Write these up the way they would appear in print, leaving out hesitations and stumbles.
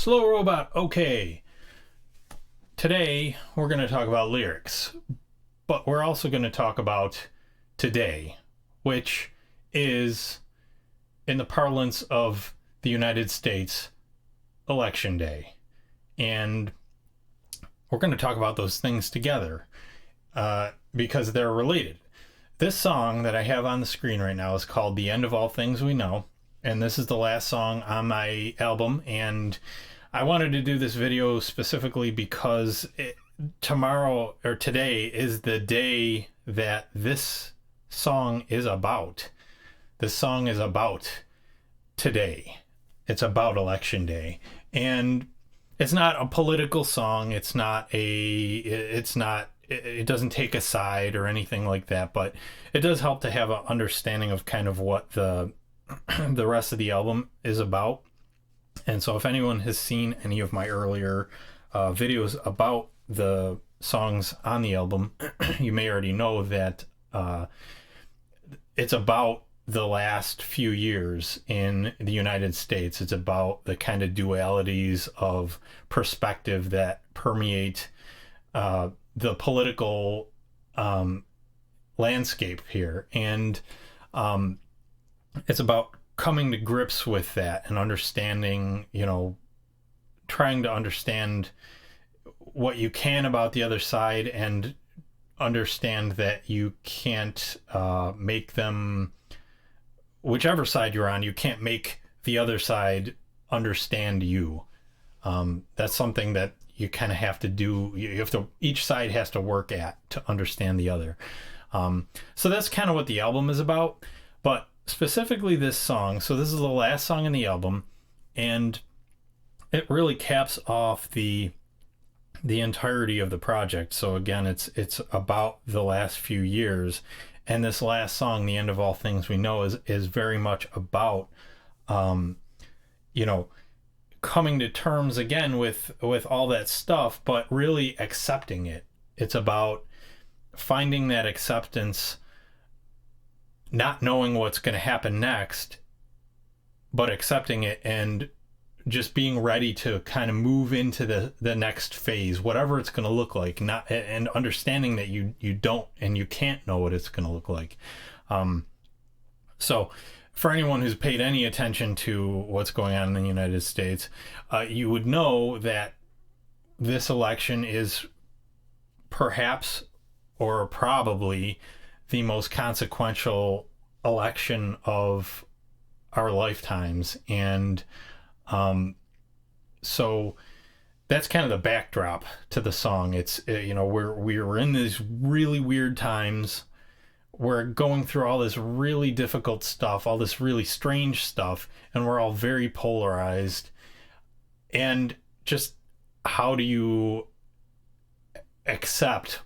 Slow Robot, okay. Today, we're going to talk about lyrics, but we're also going to talk about today, which is, in the parlance of the United States, Election Day. And we're going to talk about those things together because they're related. This song that I have on the screen right now is called The End of All Things We Know, and this is the last song on my album, and I wanted to do this video specifically because tomorrow or today is the day that this song is about. This song is about today. It's about Election Day, and it's not a political song. It doesn't take a side or anything like that, but it does help to have an understanding of kind of what the rest of the album is about. And so if anyone has seen any of my earlier videos about the songs on the album, you may already know that it's about the last few years in the United States. It's about the kind of dualities of perspective that permeate the political landscape here. And it's about coming to grips with that and understanding, trying to understand what you can about the other side and understand that you can't make them, whichever side you're on, you can't make the other side understand you. That's something that you kind of have to do. Each side has to work at to understand the other. So that's kind of what the album is about. But specifically this song, so this is the last song in the album, and it really caps off the entirety of the project. So again, it's about the last few years, and this last song, The End of All Things We Know, is very much about coming to terms again with all that stuff, but really accepting it. It's about finding that acceptance, not knowing what's going to happen next, but accepting it and just being ready to kind of move into the next phase, whatever it's going to look like, and understanding that you don't and you can't know what it's going to look like. So for anyone who's paid any attention to what's going on in the United States, you would know that this election is perhaps or probably the most consequential election of our lifetimes. And so that's kind of the backdrop to the song. It's we're in these really weird times. We're going through all this really difficult stuff, all this really strange stuff, and we're all very polarized. And just how do you accept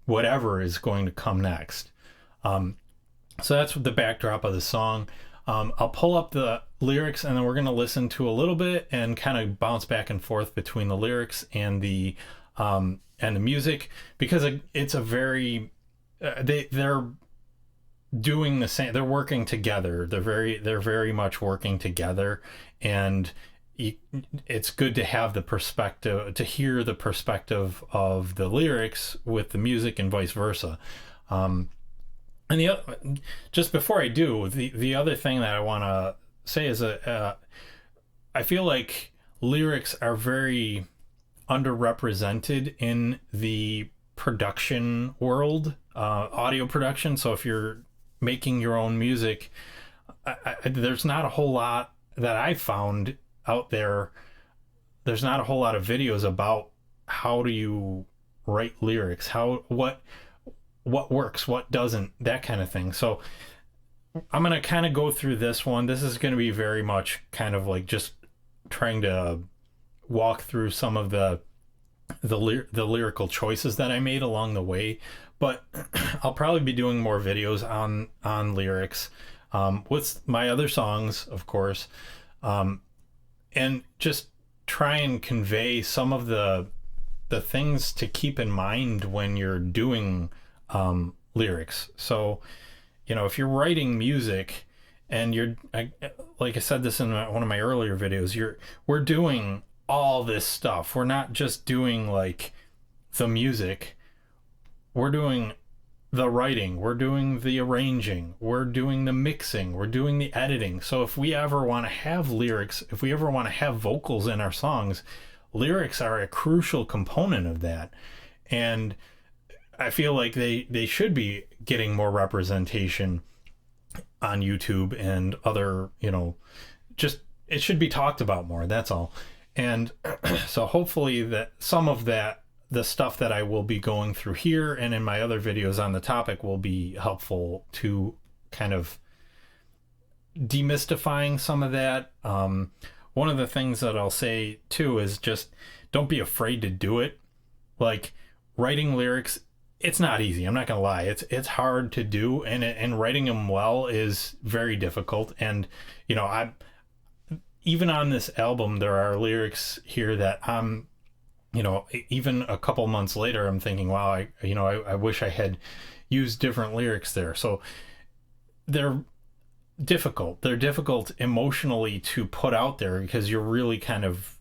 whatever is going to come next? So that's the backdrop of the song. I'll pull up the lyrics, and then we're going to listen to a little bit and kind of bounce back and forth between the lyrics and the music, because it's a very they're doing the same. They're working together. They're very much working together, and it's good to have the perspective, to hear the perspective of the lyrics with the music and vice versa. And just before I do, the other thing that I want to say is I feel like lyrics are very underrepresented in the production world, audio production. So if you're making your own music, there's not a whole lot that I've found out there. There's not a whole lot of videos about how do you write lyrics, what works, what doesn't, that kind of thing. So I'm going to kind of go through this one. This is going to be very much kind of like just trying to walk through some of the lyrical choices that I made along the way, but I'll probably be doing more videos on lyrics with my other songs, of course, and just try and convey some of the things to keep in mind when you're doing lyrics. So if you're writing music And like I said this in one of my earlier videos, we're doing all this stuff. We're not just doing like the music. We're doing the writing, we're doing the arranging, we're doing the mixing, we're doing the editing. So if we ever want to have lyrics, if we ever want to have vocals in our songs, lyrics are a crucial component of that. And I feel like they should be getting more representation on YouTube and other, just it should be talked about more, that's all. And so hopefully that some of that, the stuff that I will be going through here and in my other videos on the topic, will be helpful to kind of demystifying some of that. One of the things that I'll say too is just don't be afraid to do it. Like writing lyrics, it's not easy. I'm not gonna lie. It's hard to do, and writing them well is very difficult. And I even on this album, there are lyrics here that I'm even a couple months later, I'm thinking, wow, I wish I had used different lyrics there. So they're difficult. They're difficult emotionally to put out there because you're really kind of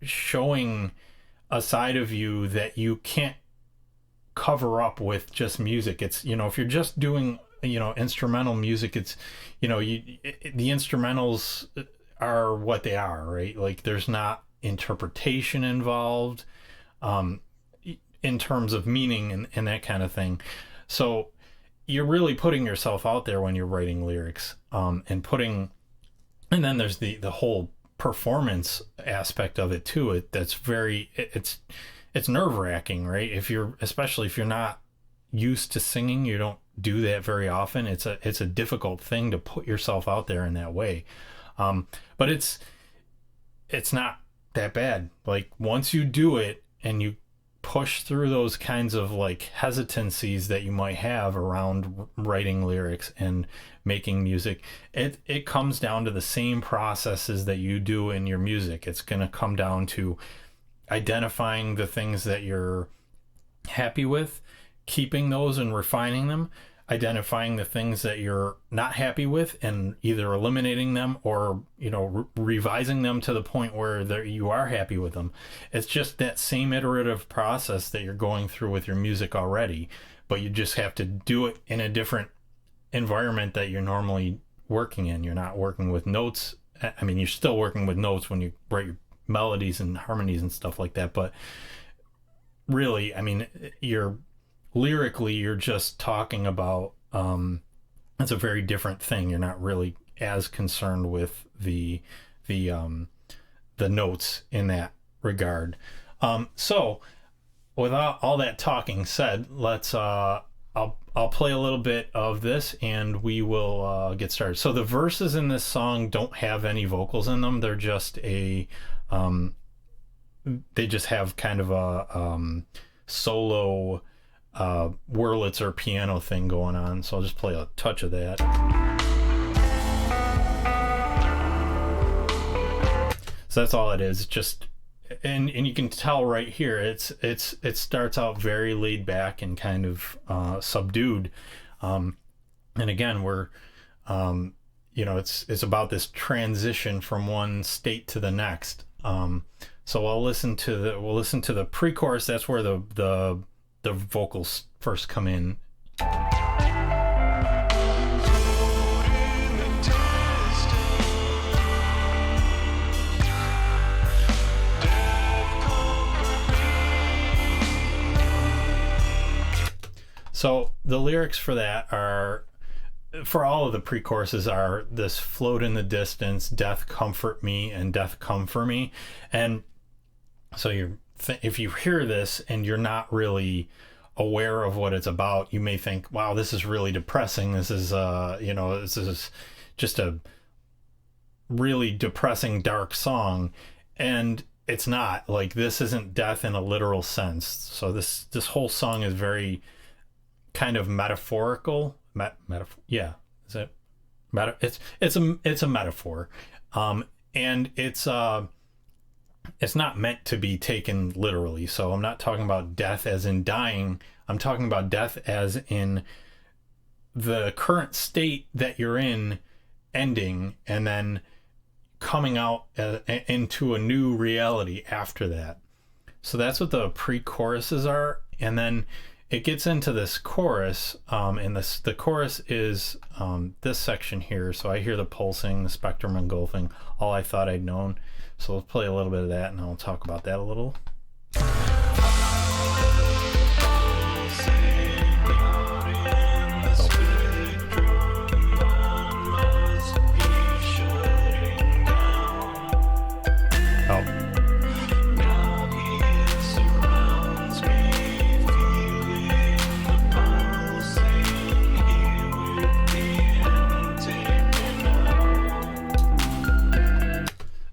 showing a side of you that you can't cover up with just music. It's, if you're just doing, instrumental music, it's, the instrumentals are what they are, right? Like there's not interpretation involved in terms of meaning and that kind of thing. So you're really putting yourself out there when you're writing lyrics, and then there's the whole performance aspect of it too. That's very, it's nerve-wracking, right? Especially if you're not used to singing, you don't do that very often. It's a difficult thing to put yourself out there in that way. But it's not that bad. Like once you do it and you push through those kinds of like hesitancies that you might have around writing lyrics and making music, it comes down to the same processes that you do in your music. It's going to come down to identifying the things that you're happy with, keeping those and refining them, identifying the things that you're not happy with and either eliminating them or revising them to the point where you are happy with them. It's just that same iterative process that you're going through with your music already, but you just have to do it in a different environment that you're normally working in. You're not working with notes. I mean, you're still working with notes when you write your melodies and harmonies and stuff like that, but really, I mean, lyrically you're just talking about it's a very different thing. You're not really as concerned with the notes in that regard. So without all that talking said, let's I'll play a little bit of this and we will get started. So the verses in this song don't have any vocals in them. They're just they just have kind of a solo Wurlitzer piano thing going on. So I'll just play a touch of that. So that's all it is. Just and you can tell right here it starts out very laid back and kind of subdued, and again we're it's about this transition from one state to the next. So we'll listen to the pre-chorus. That's where the vocals first come in. So the lyrics for that are, for all of the pre-choruses, are this float in the distance, death comfort me, and death come for me. And so if you hear this and you're not really aware of what it's about, you may think, wow, this is really depressing. This is this is just a really depressing, dark song. And it's not. Like, this isn't death in a literal sense. So this whole song is very kind of metaphorical. Yeah, is it? It's a metaphor, and it's not meant to be taken literally. So I'm not talking about death as in dying. I'm talking about death as in the current state that you're in ending and then coming out into a new reality after that. So that's what the pre-choruses are. And then it gets into this chorus, and the chorus is this section here. So I hear the pulsing, the spectrum engulfing, all I thought I'd known. So let's play a little bit of that, and I'll talk about that a little.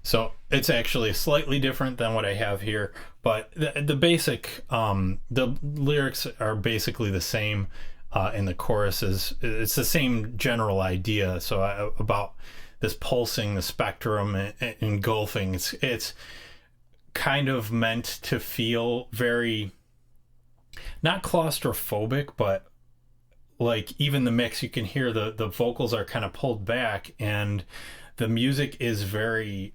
So it's actually slightly different than what I have here, but the basic, the lyrics are basically the same in the choruses. It's the same general idea. So about this pulsing, the spectrum, engulfing. It's kind of meant to feel very, not claustrophobic, but like even the mix, you can hear the vocals are kind of pulled back, and the music is very,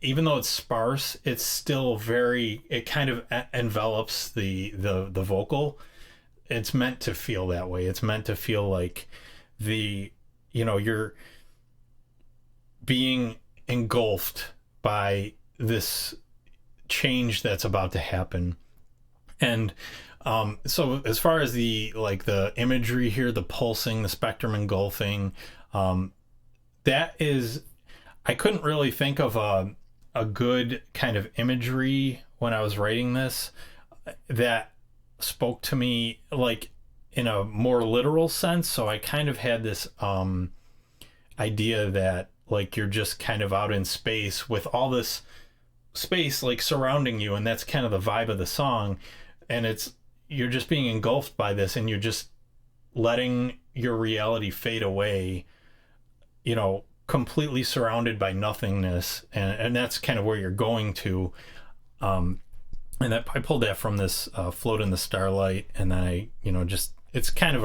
even though it's sparse, it's still very, it kind of envelops the vocal. It's meant to feel that way. It's meant to feel like you're being engulfed by this change that's about to happen. And so as far as the imagery here, the pulsing, the spectrum engulfing, that is, I couldn't really think of a good kind of imagery when I was writing this that spoke to me like in a more literal sense. So I kind of had this idea that like you're just kind of out in space with all this space like surrounding you, and that's kind of the vibe of the song, and you're just being engulfed by this, and you're just letting your reality fade away, completely surrounded by nothingness, and that's kind of where you're going to, and that I pulled that from this Float in the Starlight, and then I it's kind of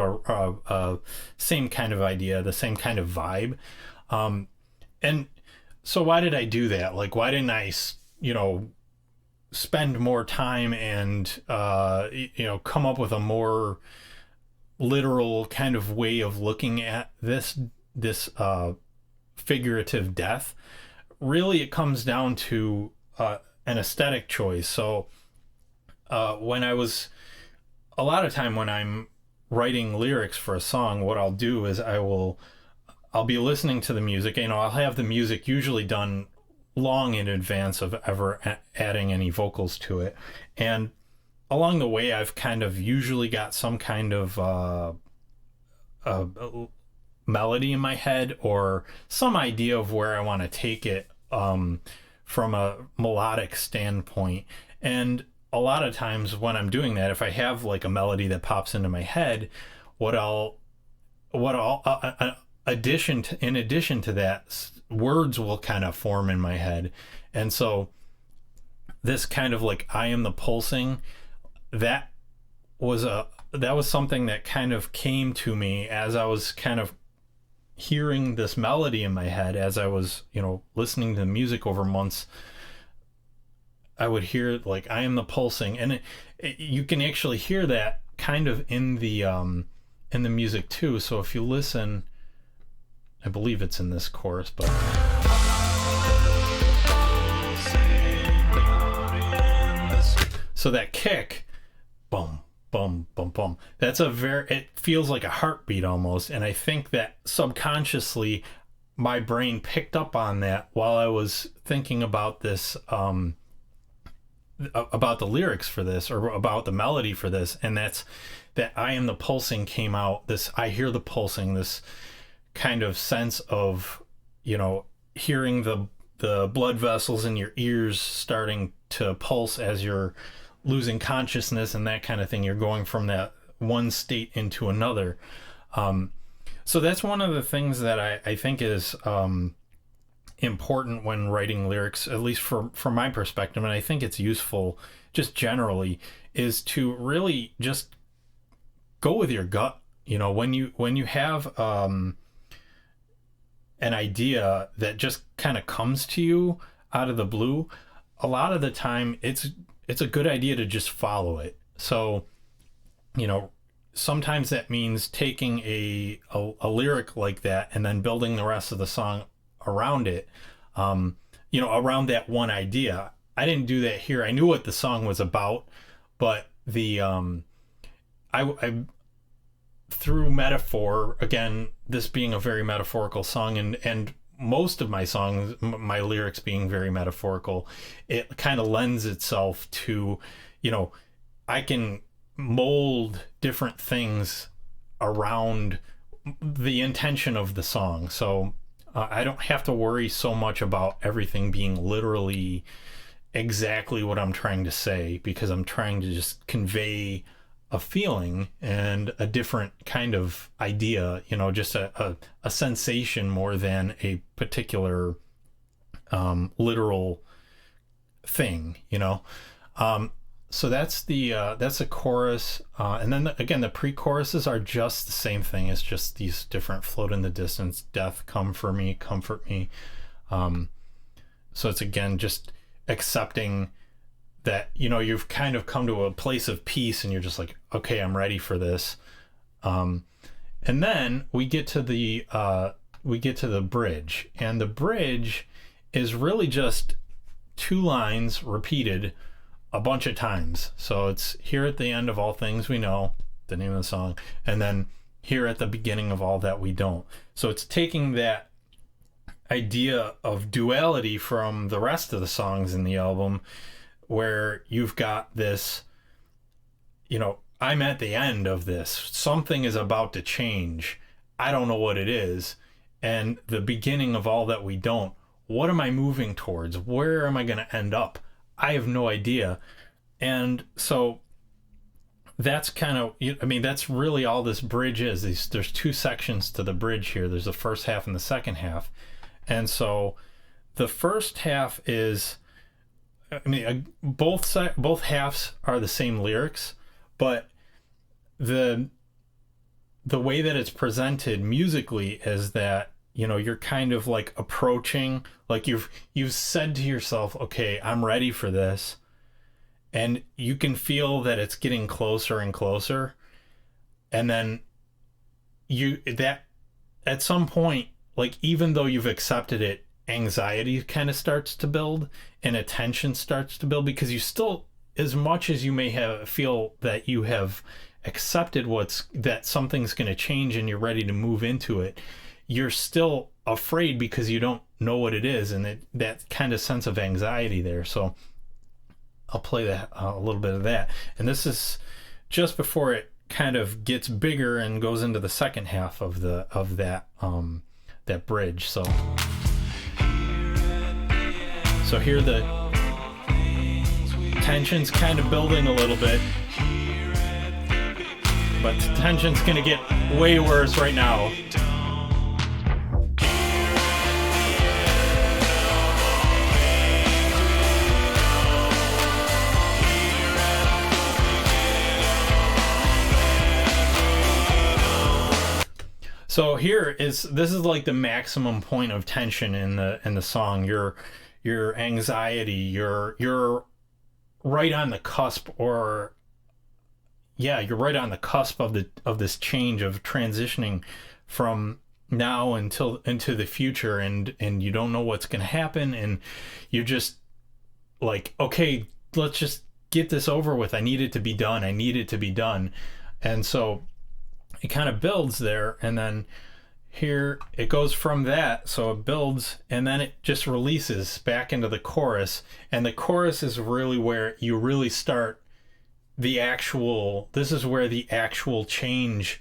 a same kind of idea, the same kind of vibe, and so why did I do that? Like, why didn't I spend more time and come up with a more literal kind of way of looking at this figurative death? Really, it comes down to an aesthetic choice. So a lot of time when I'm writing lyrics for a song, what I'll do is I'll be listening to the music. I'll have the music usually done long in advance of ever adding any vocals to it, and along the way I've kind of usually got some kind of melody in my head or some idea of where I want to take it from a melodic standpoint. And a lot of times when I'm doing that, if I have like a melody that pops into my head, in addition to that, words will kind of form in my head. And so this kind of like I am the pulsing, that was something that kind of came to me as I was kind of hearing this melody in my head, as I was listening to the music over months. I would hear like I am the pulsing, and you can actually hear that kind of in the music too. So if you listen, I believe it's in this chorus, but so that kick, boom, boom, boom, boom, it feels like a heartbeat almost. And I think that subconsciously my brain picked up on that while I was thinking about this, about the lyrics for this, or about the melody for this. And that I am the pulsing came out, I hear the pulsing, this kind of sense of hearing the blood vessels in your ears starting to pulse as you're losing consciousness and that kind of thing. You're going from that one state into another. So that's one of the things that I think is important when writing lyrics, at least from my perspective, and I think it's useful just generally, is to really just go with your gut. When you have an idea that just kind of comes to you out of the blue, a lot of the time it's a good idea to just follow it. So, you know, sometimes that means taking a lyric like that and then building the rest of the song around it, you know, around that one idea. I didn't do that here. I knew what the song was about, but I through metaphor, again, this being a very metaphorical song, and most of my songs, my lyrics being very metaphorical, it kind of lends itself to, you know, I can mold different things around the intention of the song. So I don't have to worry so much about everything being literally exactly what I'm trying to say, because I'm trying to just convey a feeling and a different kind of idea, you know, just a sensation more than a particular literal thing, you know. So that's the chorus, and then again the pre-choruses are just the same thing. It's just these different float in the distance, death, come for me, comfort me. So it's again just accepting that, you know, you've kind of come to a place of peace and you're just like, okay, I'm ready for this. And then we get to the bridge, and the bridge is really just 2 lines repeated a bunch of times. So it's here at the end of all things we know, the name of the song, and then here at the beginning of all that we don't. So it's taking that idea of duality from the rest of the songs in the album, where you've got this, you know, I'm at the end of this, something is about to change, I don't know what it is, and the beginning of all that we don't, what am I moving towards, where am I going to end up, I have no idea. And so that's kind of, I mean, that's really all this bridge is. There's 2 sections to the bridge here. There's the first half and the second half. And so the first half is, I mean, both halves are the same lyrics, but the way that it's presented musically is that, you know, you're kind of like approaching, like you've said to yourself, okay, I'm ready for this, and you can feel that it's getting closer and closer, and then that at some point, like, even though you've accepted it, anxiety kind of starts to build and attention starts to build, because you still, as much as you may feel that you have accepted that something's going to change and you're ready to move into it, you're still afraid because you don't know what it is, and that kind of sense of anxiety there. So I'll play that a little bit of that, and this is just before it kind of gets bigger and goes into the second half of that bridge. So here the tension's kind of building a little bit, but the tension's gonna get way worse right now. So this is like the maximum point of tension in the song. Your anxiety, you're right on the cusp, you're right on the cusp of this change, of transitioning from now into the future, and you don't know what's going to happen, and you're just like, okay, let's just get this over with. I need it to be done. And so it kind of builds there, and then here it goes from that, so it builds and then it just releases back into the chorus, and the chorus is really where you really start this is where the actual change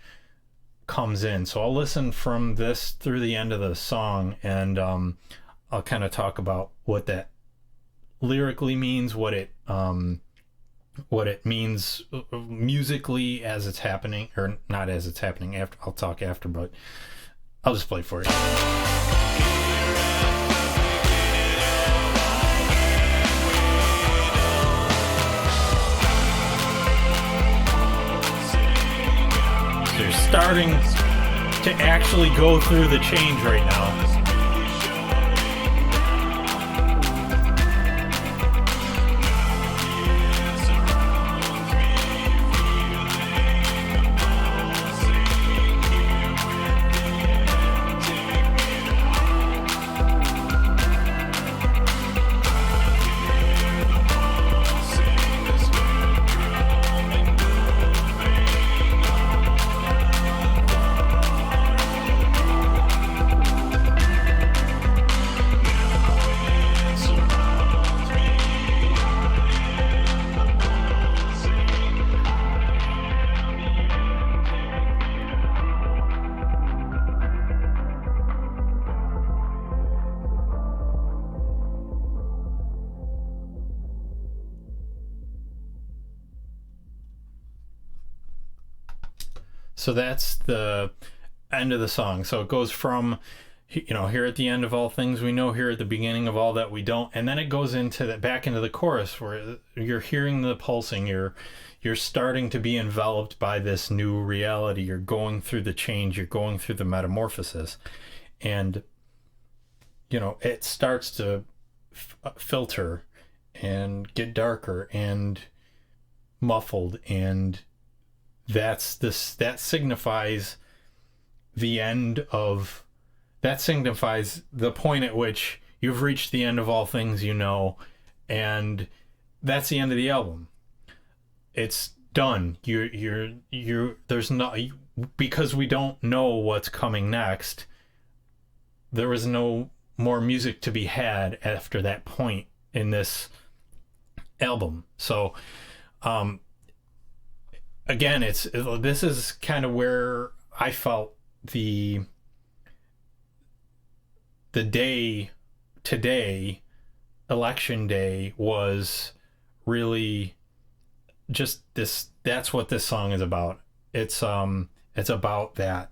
comes in. So I'll listen from this through the end of the song, and I'll kind of talk about what that lyrically means, what it means musically as it's happening, or not as it's happening. I'll talk after, but I'll just play for you. So you're starting to actually go through the change right now. So that's the end of the song. So it goes from, here at the end of all things we know, here at the beginning of all that we don't, and then it goes into back into the chorus where you're hearing the pulsing. You're starting to be enveloped by this new reality. You're going through the change. You're going through the metamorphosis, and it starts to filter and get darker and muffled, and that signifies the end of. That signifies the point at which you've reached the end of all things you know, and that's the end of the album. It's done. There's no, because we don't know what's coming next. There was no more music to be had after that point in this album. So, again, this is kind of where I felt the day today, election day, was really just this. That's what this song is about. It's about that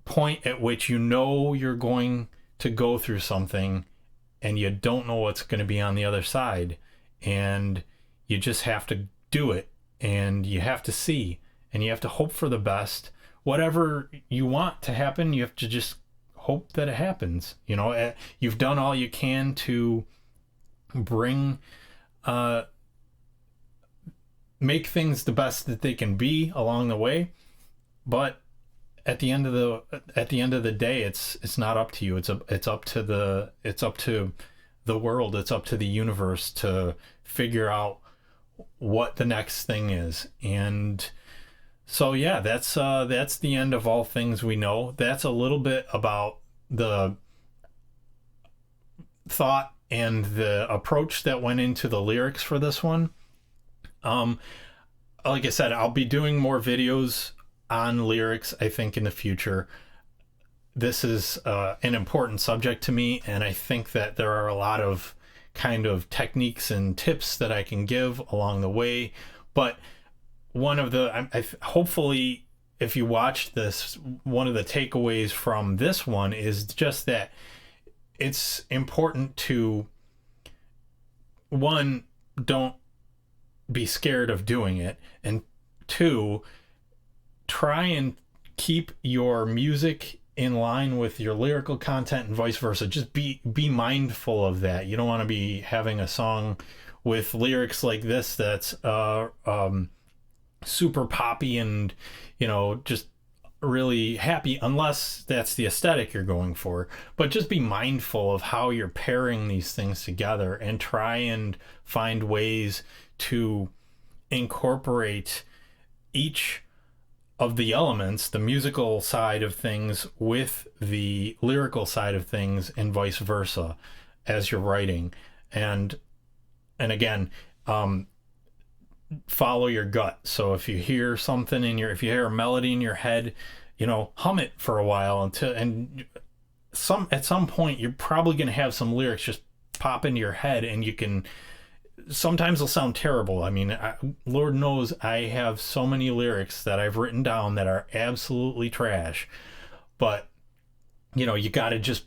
point at which you're going to go through something and you don't know what's going to be on the other side, and you just have to do it, and you have to see, and you have to hope for the best. Whatever you want to happen, you have to just hope that it happens. You've done all you can to bring make things the best that they can be along the way, but at the end of the day, it's not up to you. It's up to the world. It's up to the universe to figure out what the next thing is. And so, yeah, that's the end of all things we know. That's a little bit about the thought and the approach that went into the lyrics for this one. Like I said, I'll be doing more videos on lyrics, I think, in the future. This is an important subject to me, and I think that there are a lot of kind of techniques and tips that I can give along the way. But one of the, hopefully, if you watched this, one of the takeaways from this one is just that it's important to, one, don't be scared of doing it, and two, try and keep your music in line with your lyrical content and vice versa. Just be mindful of that. You don't want to be having a song with lyrics like this that's super poppy and just really happy, unless that's the aesthetic you're going for. But just be mindful of how you're pairing these things together, and try and find ways to incorporate each of the elements, the musical side of things with the lyrical side of things, and vice versa, as you're writing. And again, follow your gut. So if you hear something if you hear a melody in your head, hum it for a while at some point you're probably going to have some lyrics just pop into your head, and sometimes they'll sound terrible. I mean, Lord knows I have so many lyrics that I've written down that are absolutely trash. But, you got to just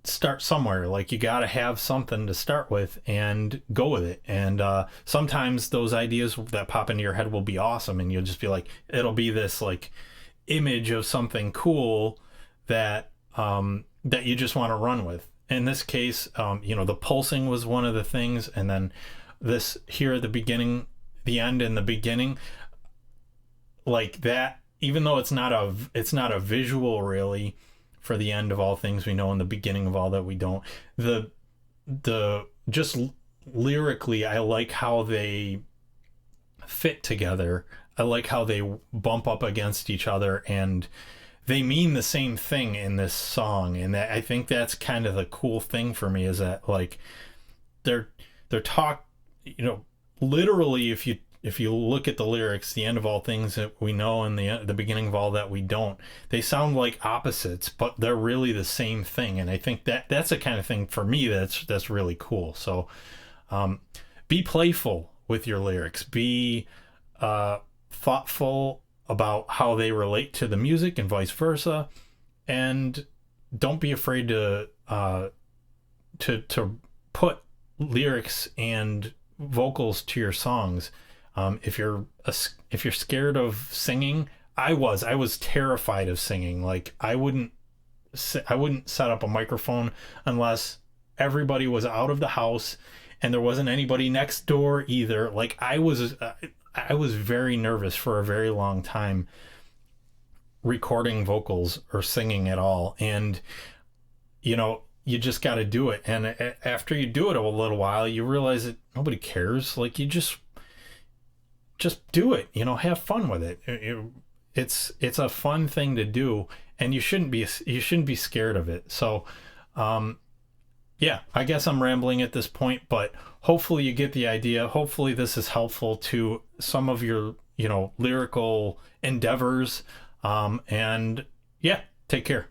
start somewhere. Like, you got to have something to start with and go with it. And sometimes those ideas that pop into your head will be awesome, and you'll just be like, it'll be this like image of something cool that you just want to run with. In this case, the pulsing was one of the things, and then this here at the beginning, the end and the beginning, like that. Even though it's not a visual really for the end of all things we know and the beginning of all that we don't. The just lyrically, I like how they fit together. I like how they bump up against each other, and they mean the same thing in this song. And that, I think that's kind of the cool thing for me, is that like they're literally, if you look at the lyrics, the end of all things that we know and the beginning of all that we don't, they sound like opposites, but they're really the same thing. And I think that's the kind of thing for me that's really cool. So be playful with your lyrics, be thoughtful about how they relate to the music and vice versa. And don't be afraid to put lyrics and vocals to your songs. If you're scared of singing, I was terrified of singing. Like I wouldn't set up a microphone unless everybody was out of the house and there wasn't anybody next door either. Like I was very nervous for a very long time recording vocals or singing at all. And you just got to do it. And after you do it a little while, you realize that nobody cares. Like you just do it, have fun with it. It's a fun thing to do, and you shouldn't be scared of it. So, yeah, I guess I'm rambling at this point, but hopefully you get the idea. Hopefully this is helpful to some of your, lyrical endeavors. And yeah, take care.